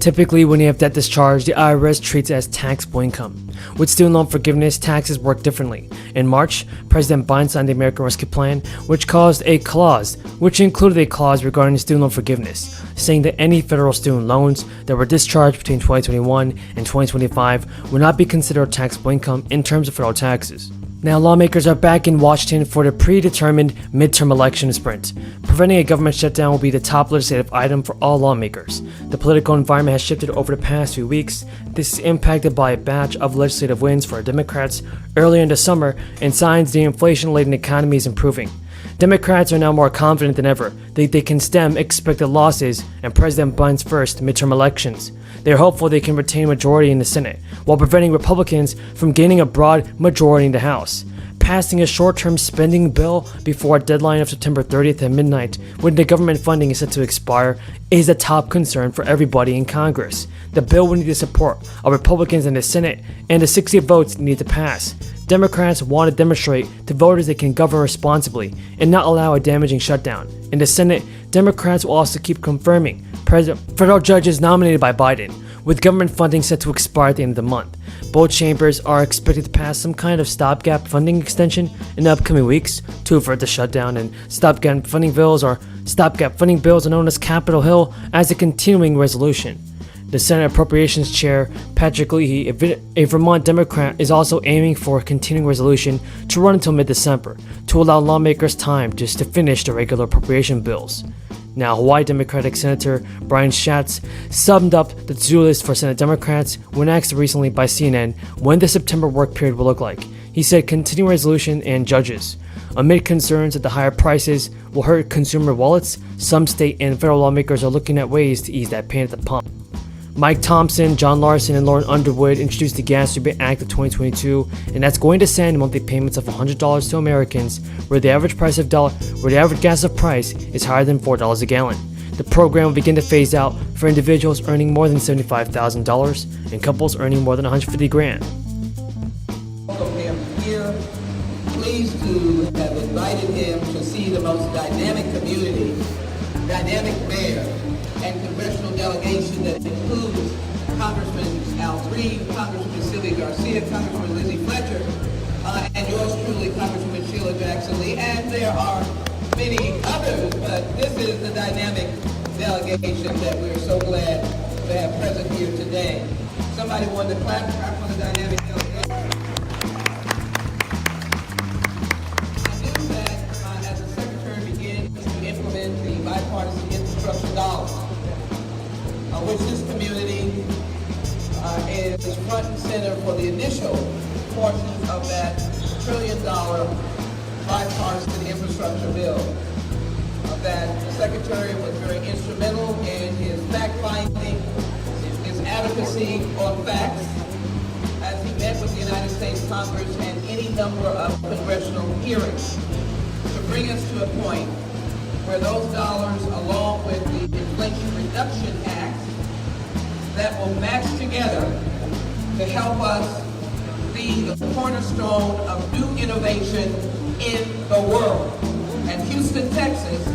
Typically, when you have debt discharge, the IRS treats it as taxable income. With student loan forgiveness, taxes work differently. In March, President Biden signed the American Rescue Plan, which included a clause regarding student loan forgiveness, saying that any federal student loans that were discharged between 2021 and 2025 would not be considered taxable income in terms of federal taxes. Now, lawmakers are back in Washington for the predetermined midterm election sprint. Preventing a government shutdown will be the top legislative item for all lawmakers. The political environment has shifted over the past few weeks. This is impacted by a batch of legislative wins for Democrats earlier in the summer and signs the inflation-laden economy is improving. Democrats are now more confident than ever that they can stem expected losses in President Biden's first midterm elections. They are hopeful they can retain a majority in the Senate, while preventing Republicans from gaining a broad majority in the House. Passing a short-term spending bill before a deadline of September 30th at midnight, when the government funding is set to expire, is a top concern for everybody in Congress. The bill will need the support of Republicans in the Senate, and the 60 votes need to pass. Democrats want to demonstrate to voters they can govern responsibly and not allow a damaging shutdown. In the Senate, Democrats will also keep confirming federal judges nominated by Biden, with government funding set to expire at the end of the month. Both chambers are expected to pass some kind of stopgap funding extension in the upcoming weeks to avert the shutdown, and stopgap funding bills are known as Capitol Hill as a continuing resolution. The Senate Appropriations Chair, Patrick Leahy, a Vermont Democrat, is also aiming for a continuing resolution to run until mid-December to allow lawmakers time just to finish the regular appropriation bills. Now, Hawaii Democratic Senator Brian Schatz summed up the to-do list for Senate Democrats when asked recently by CNN when the September work period will look like. He said continuing resolution and judges. Amid concerns that the higher prices will hurt consumer wallets, some state and federal lawmakers are looking at ways to ease that pain at the pump. Mike Thompson, John Larson, and Lauren Underwood introduced the Gas Rebate Act of 2022, and that's going to send monthly payments of $100 to Americans where the average gas price is higher than $4 a gallon. The program will begin to phase out for individuals earning more than $75,000 and couples earning more than $150,000. Welcome him here. Pleased to have invited him to see the most dynamic community, dynamic mayor, and congressional delegation that includes Congressman Al Green, Congressman Sylvia Garcia, Congressman Lizzie Fletcher, and yours truly, Congresswoman Sheila Jackson Lee. And there are many others, but this is the dynamic delegation that we're so glad to have present here today. Somebody wanted to clap for the dynamic delegation. I knew that as the Secretary begins to implement the bipartisan infrastructure dollars, which this community is front and center for the initial portions of that $1 trillion bipartisan infrastructure bill. That the Secretary was very instrumental in his fact-finding, his advocacy on facts, as he met with the United States Congress and any number of congressional hearings to bring us to a point where those dollars, along with the Inflation Reduction Act, that will match together to help us be the cornerstone of new innovation in the world. And Houston, Texas,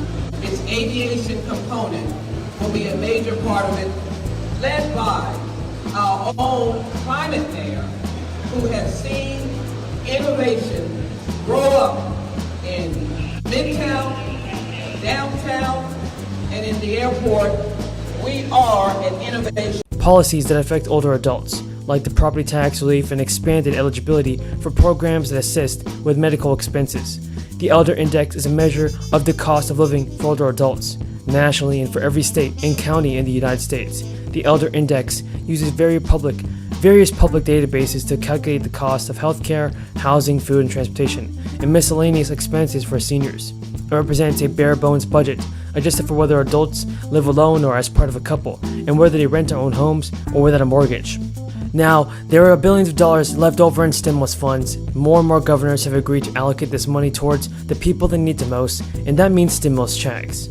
its aviation component will be a major part of it, led by our own climate mayor, who has seen innovation grow up in Midtown, downtown, and in the airport. We are an innovation. Policies that affect older adults, like the property tax relief and expanded eligibility for programs that assist with medical expenses. The Elder Index is a measure of the cost of living for older adults, nationally and for every state and county in the United States. The Elder Index uses various public databases to calculate the cost of healthcare, housing, food, and transportation, and miscellaneous expenses for seniors. It represents a bare-bones budget, adjusted for whether adults live alone or as part of a couple, and whether they rent or own homes or without a mortgage. Now, there are billions of dollars left over in stimulus funds. More and more governors have agreed to allocate this money towards the people that need the most, and that means stimulus checks.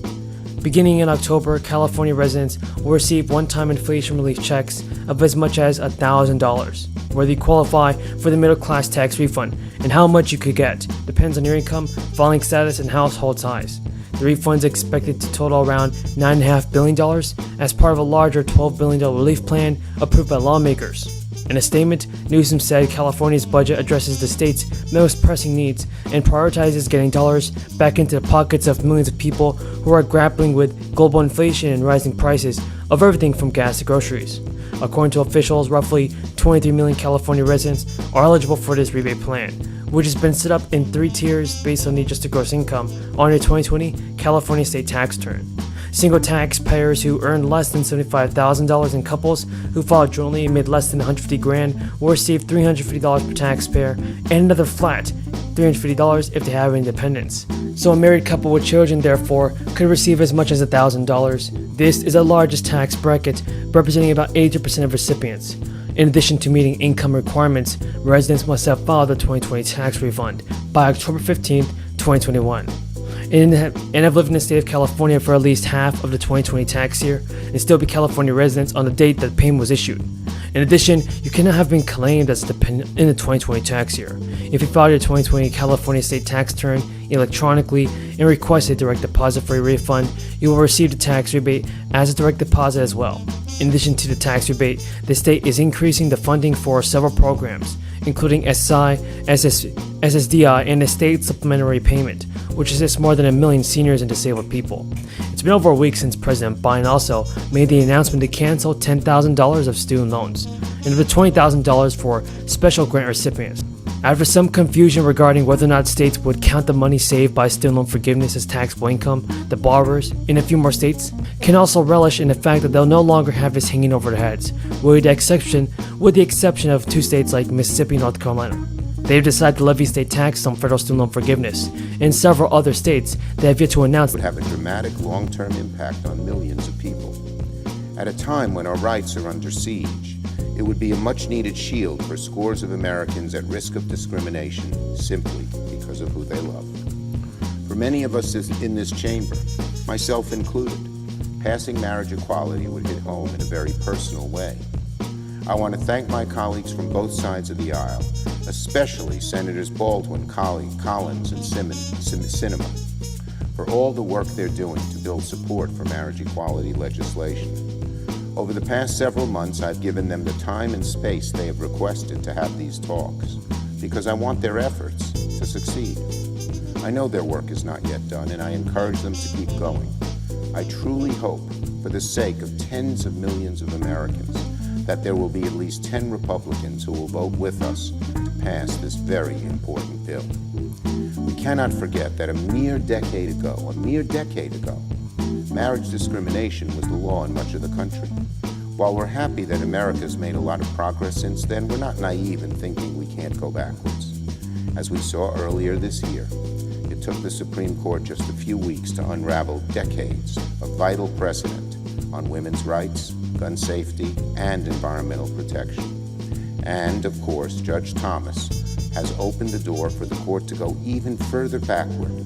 Beginning in October, California residents will receive one-time inflation relief checks of as much as $1,000. Whether you qualify for the middle-class tax refund and how much you could get depends on your income, filing status, and household size. The refund is expected to total around $9.5 billion as part of a larger $12 billion relief plan approved by lawmakers. In a statement, Newsom said California's budget addresses the state's most pressing needs and prioritizes getting dollars back into the pockets of millions of people who are grappling with global inflation and rising prices of everything from gas to groceries. According to officials, roughly 23 million California residents are eligible for this rebate plan, which has been set up in 3 tiers based on the adjusted gross income on the 2020 California state tax return. Single taxpayers who earn less than $75,000 and couples who filed jointly and made less than $150,000 will receive $350 per taxpayer and another flat $350 if they have independence. So a married couple with children, therefore, could receive as much as $1,000. This is the largest tax bracket, representing about 80% of recipients. In addition to meeting income requirements, residents must have filed the 2020 tax refund by October 15, 2021. And have lived in the state of California for at least half of the 2020 tax year and still be California residents on the date that the payment was issued. In addition, you cannot have been claimed as a dependent in the 2020 tax year. If you filed your 2020 California state tax return electronically and requested direct deposit for your refund, you will receive the tax rebate as a direct deposit as well. In addition to the tax rebate, the state is increasing the funding for several programs, including SSI, SSDI, and the state supplementary payment, which assists more than 1 million seniors and disabled people. It's been over a week since President Biden also made the announcement to cancel $10,000 of student loans and over $20,000 for special grant recipients. After some confusion regarding whether or not states would count the money saved by student loan forgiveness as taxable income, the borrowers, in a few more states, can also relish in the fact that they'll no longer have this hanging over their heads, with the exception of 2 states like Mississippi and North Carolina. They've decided to levy state tax on federal student loan forgiveness, and several other states that have yet to announce would have a dramatic long-term impact on millions of people. At a time when our rights are under siege, it would be a much-needed shield for scores of Americans at risk of discrimination simply because of who they love. For many of us in this chamber, myself included, passing marriage equality would hit home in a very personal way. I want to thank my colleagues from both sides of the aisle, especially Senators Baldwin, Collins, and Sinema, for all the work they're doing to build support for marriage equality legislation. Over the past several months, I've given them the time and space they have requested to have these talks, because I want their efforts to succeed. I know their work is not yet done, and I encourage them to keep going. I truly hope, for the sake of tens of millions of Americans, that there will be at least 10 Republicans who will vote with us to pass this very important bill. We cannot forget that a mere decade ago, marriage discrimination was the law in much of the country. While we're happy that America's made a lot of progress since then, we're not naive in thinking we can't go backwards. As we saw earlier this year, it took the Supreme Court just a few weeks to unravel decades of vital precedent on women's rights, gun safety, and environmental protection. And, of course, Judge Thomas has opened the door for the court to go even further backward